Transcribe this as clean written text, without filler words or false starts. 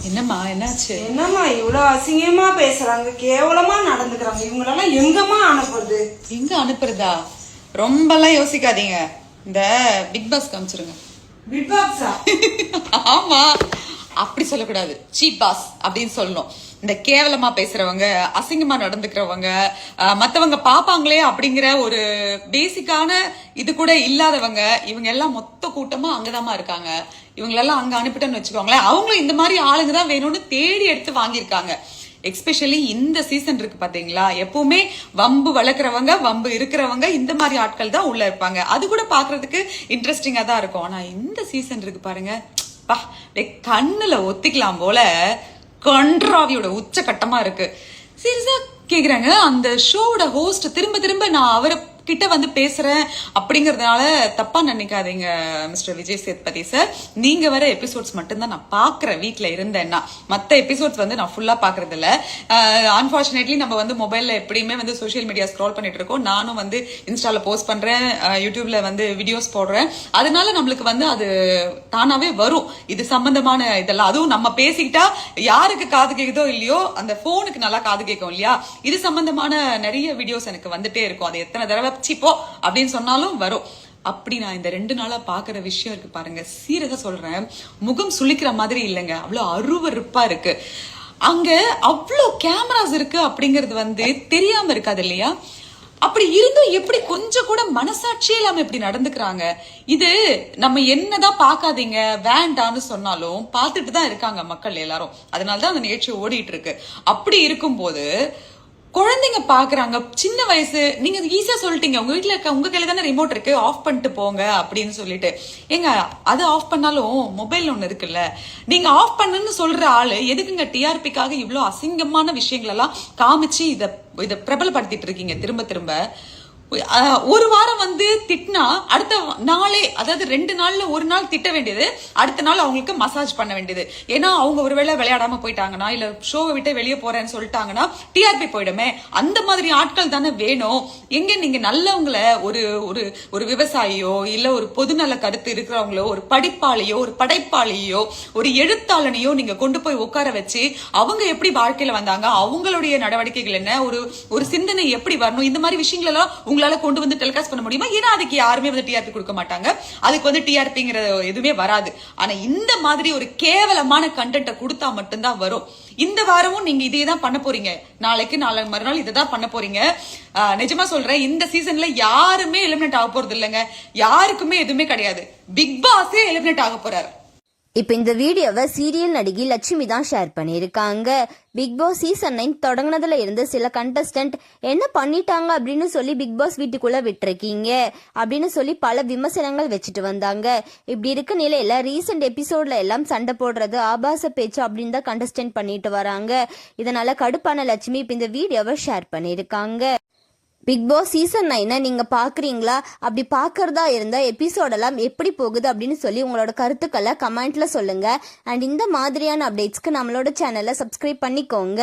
என்னம்மா என்னாச்சு? என்னம்மா இவ்வளவு அசிங்கமா பேசுறாங்க, கேவலமா நடந்துக்கிறாங்க. இவங்களெல்லாம் எங்கம்மா அனுப்புறது? எங்க அனுப்புறதா? ரொம்பலாம் யோசிக்காதீங்க. இந்த பிக் பாஸ் காமிச்சிருங்க. பிக் பாஸா? ஆமா, அப்படி சொல்லக்கூடாது, சீப் பாஸ் அப்படின்னு சொல்லணும். இந்த கேவலமா பேசுறவங்க, அசிங்கமா நடந்துக்கிறவங்க, மத்தவங்க பாப்பாங்களே அப்படிங்கிற ஒரு பேசிக்கான இது கூட இல்லாதவங்க, இவங்க எல்லாம் மொத்த கூட்டமா அங்கதாமா இருக்காங்க. இவங்களெல்லாம் அங்க அனுப்பிட்டோன்னு வச்சுக்கோங்களேன், அவங்களும் இந்த மாதிரி ஆளுங்க தான் வேணும்னு தேடி எடுத்து வாங்கியிருக்காங்க. எஸ்பெஷலி இந்த சீசன் இருக்கு பாத்தீங்களா, எப்பவுமே வம்பு வளர்க்குறவங்க, வம்பு இருக்கிறவங்க, இந்த மாதிரி ஆட்கள் தான் உள்ள இருப்பாங்க. அது கூட பாக்குறதுக்கு இன்ட்ரெஸ்டிங்கா தான் இருக்கும். ஆனா இந்த சீசன் இருக்கு பாருங்க, கண்ணுல ஒத்திக்கலாம் போல கன்றாவியோட உச்சகட்டமா இருக்கு. சீரியஸா கேக்குறாங்க, அந்த ஷோவோட ஹோஸ்ட் திரும்ப திரும்ப நான் அவரை கிட்ட வந்து பேசுறேன் அப்படிங்கறதுனால தப்பா நினைக்காதீங்க மிஸ்டர் விஜய் சேதுபதி சார். நீங்க வர எபிசோட்ஸ் மட்டும்தான் நான் பாக்குறேன் வீட்டுல இருந்தேன்னா. மத்த எபிசோட்ஸ் வந்து நான் ஃபுல்லா பாக்குறது இல்ல. அன்பார்ச்சுனேட்லி நம்ம வந்து மொபைல்ல எப்படியுமே வந்து சோசியல் மீடியா ஸ்க்ரோல் பண்ணிட்டு இருக்கோம். நானும் வந்து இன்ஸ்டால போஸ்ட் பண்றேன், யூடியூப்ல வந்து வீடியோஸ் போடுறேன். அதனால நம்மளுக்கு வந்து அது தானாவே வரும் இது சம்பந்தமான இதெல்லாம். அதுவும் நம்ம பேசிக்கிட்டா யாருக்கு காது கேக்குதோ இல்லையோ அந்த போனுக்கு நல்லா காது கேட்கும் இல்லையா, இது சம்பந்தமான நிறைய வீடியோஸ் எனக்கு வந்துட்டே இருக்கும். அது எத்தனை தடவை சிப்போ அப்படின்னு சொன்னாலும் வரும். அப்படி நான் இந்த 2 நாளா பாக்குற விஷயம் இருக்கு பாருங்க, சீரியஸா சொல்றேன், முகம் சுளிக்கிற மாதிரி இல்லைங்க, அவ்வளவு அருவருப்பா இருக்கு. அங்க அவ்வளவு கேமராஸ் இருக்கு அப்படிங்கறது வந்து தெரியாம இருக்காது இல்லையா? அப்படி இருந்தும் எப்படி கொஞ்சம் கூட மனசாட்சியே இல்லாம இப்படி நடந்துக்கிறாங்க? இது நம்ம என்னதான் பாக்காதீங்க வேண்டான்னு சொன்னாலும் பார்த்துட்டு தான் இருக்காங்க மக்கள் எல்லாரும். அதனாலதான் அந்த நிகழ்ச்சி ஓடிட்டு இருக்கு. அப்படி இருக்கும்போது குழந்தைங்க பாக்குறாங்க, சின்ன வயசு. நீங்க ஈஸியா சொல்லிட்டீங்க, உங்க வீட்டுல இருக்க உங்க கையில தானே ரிமோட் இருக்கு, ஆஃப் பண்ணிட்டு போங்க அப்படின்னு சொல்லிட்டு. ஏங்க அது ஆஃப் பண்ணாலும் மொபைல் ஒண்ணு இருக்குல்ல, நீங்க ஆஃப் பண்ணுன்னு சொல்ற ஆளு எதுக்குங்க டிஆர்பிக்காக இவ்வளவு அசிங்கமான விஷயங்கள் எல்லாம் காமிச்சு இத பிரபலப்படுத்திட்டு இருக்கீங்க திரும்ப திரும்ப? ஒரு வாரம் வந்து திட்டினா அடுத்த நாளே, அதாவது 2 நாள்ல ஒரு நாள் திட்ட வேண்டியது, அடுத்த நாள் அவங்களுக்கு மசாஜ் பண்ண வேண்டியது. ஏன்னா அவங்க ஒருவேளை விளையாடாம போயிட்டாங்கன்னா, இல்ல ஷோவை விட்டு வெளியே போறேன்னு சொல்லிட்டாங்கன்னா டிஆர்பி போயிடுமே. அந்த மாதிரி ஆட்கள் தானே வேணும். எங்க நீங்க நல்லவங்கள ஒரு ஒரு ஒரு விவசாயியோ இல்ல ஒரு பொதுநல கருத்து இருக்கிறவங்களோ, ஒரு படிப்பாளியோ, ஒரு படைப்பாளியோ, ஒரு எழுத்தாளனையோ நீங்க கொண்டு போய் உட்கார வச்சு அவங்க எப்படி வாழ்க்கையில வந்தாங்க, அவங்களுடைய நடவடிக்கைகள் என்ன, ஒரு சிந்தனை எப்படி வரணும், இந்த மாதிரி விஷயங்கள் எல்லாம் உங்களால கொண்டு வந்து டெலிகாஸ்ட் பண்ண முடியுமா? ஏன்னா அதுக்கு யாருமே வந்து டிஆர்பி கொடுக்க மாட்டாங்க, அதுக்கு வந்து டிஆர்பிங்கிற எதுவுமே வராது. ஆனா இந்த மாதிரி ஒரு கேவலமான கண்டென்ட்டை கொடுத்தா மட்டும்தான் வரும். இந்த வாரமும் நீங்க இதே தான் பண்ண போறீங்க, நாளைக்கு நாளை மறுநாள் இதை தான் பண்ண போறீங்க. நிஜமா சொல்றேன், இந்த சீசன்ல யாருமே எலிமினேட் ஆக போறது இல்லைங்க, யாருக்குமே எதுவுமே கிடையாது. பிக் பாஸே எலிமினேட் ஆக போறாரு. இப்போ இந்த வீடியோவை சீரியல் நடிகை லட்சுமி தான் ஷேர் பண்ணியிருக்காங்க. பிக் பாஸ் சீசன் 9 தொடங்கினதுல இருந்து சில கண்டஸ்டன்ட் என்ன பண்ணிட்டாங்க அப்படின்னு சொல்லி பிக் பாஸ் வீட்டுக்குள்ள விட்டுருக்கீங்க அப்படின்னு சொல்லி பல விமர்சனங்கள் வச்சுட்டு வந்தாங்க. இப்படி இருக்க நிலையில ரீசெண்ட் எபிசோட்ல எல்லாம் சண்டை போடுறது, ஆபாச பேச்சு அப்படின்னு தான் கண்டஸ்டன்ட் பண்ணிட்டு வராங்க. இதனால கடுப்பான லட்சுமி இப்போ இந்த வீடியோவை ஷேர் பண்ணியிருக்காங்க. பிக் பாஸ் சீசன் 9 நீங்க பாக்குறீங்களா? அப்படி பாக்குறதா இருந்தா எபிசோடெல்லாம் எப்படி போகுது அப்படின்னு சொல்லி உங்களோட கருத்துக்களை கமெண்ட்ல சொல்லுங்க. அண்ட் இந்த மாதிரியான அப்டேட்ஸ்க்கு நம்மளோட சேனலை சப்ஸ்கிரைப் பண்ணிக்கோங்க.